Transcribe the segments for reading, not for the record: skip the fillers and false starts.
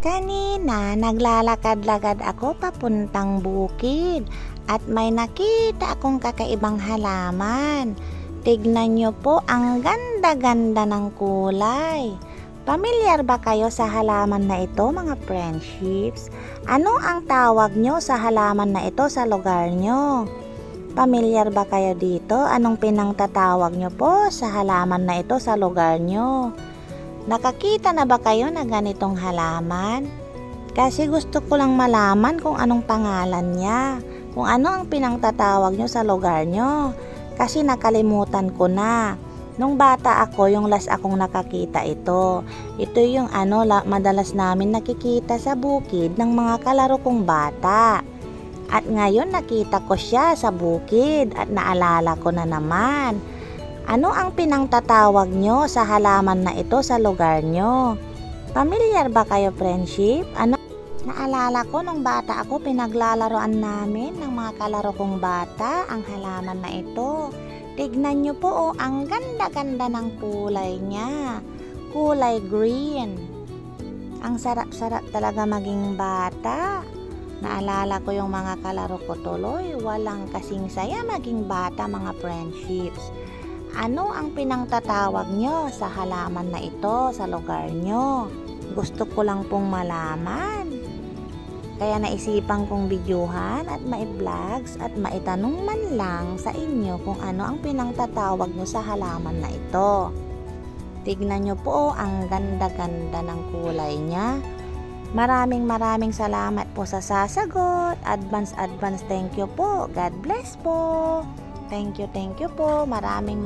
Kanina, naglalakad-lakad ako papuntang bukid at may nakita akong kakaibang halaman. Tignan nyo po, ang ganda-ganda ng kulay. Pamilyar ba kayo sa halaman na ito, mga friendships? Ano ang tawag nyo sa halaman na ito sa lugar nyo? Pamilyar ba kayo dito? Anong pinangtatawag nyo po sa halaman na ito sa lugar nyo? Nakakita na ba kayo na ganitong halaman? Kasi gusto ko lang malaman kung anong pangalan niya, kung ano ang pinangtatawag nyo sa lugar nyo. Kasi nakalimutan ko na. Nung bata ako, yung last akong nakakita ito. Ito yung madalas namin nakikita sa bukid ng mga kalaro kong bata. At ngayon nakita ko siya sa bukid at naalala ko na naman. Ano ang pinangtatawag nyo sa halaman na ito sa lugar nyo? Pamilyar ba kayo, friendship? Naalala ko nung bata ako, pinaglalaroan namin ng mga kalaro kong bata ang halaman na ito. Tignan nyo po, ang ganda-ganda ng kulay niya. Kulay green. Ang sarap-sarap talaga maging bata. Naalala ko yung mga kalaro ko tuloy. Walang kasing saya maging bata, mga friendships. Ano ang pinangtatawag nyo sa halaman na ito sa lugar nyo? Gusto ko lang pong malaman. Kaya naisipan kong videohan at mai-vlogs at maitanong man lang sa inyo kung ano ang pinangtatawag nyo sa halaman na ito. Tignan nyo po, ang ganda-ganda ng kulay niya. Maraming salamat po sa sasagot. Advance thank you po. God bless po. Thank you po. Maraming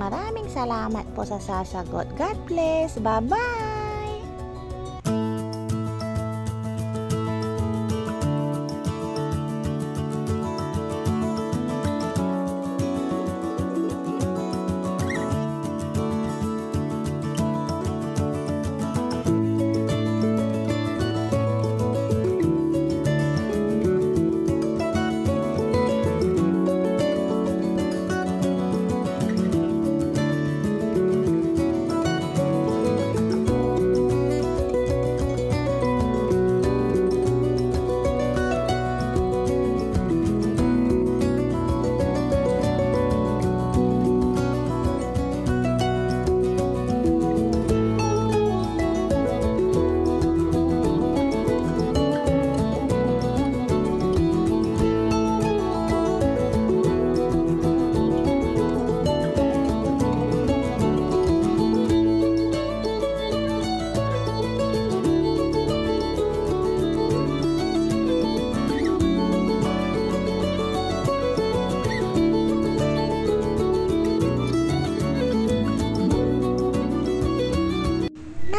salamat po sa sasagot. God bless. Bye-bye.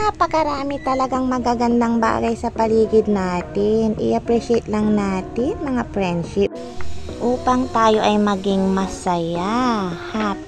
Napakarami talagang magagandang bagay sa paligid natin. I-appreciate lang natin, mga friendship, upang tayo ay maging masaya, happy.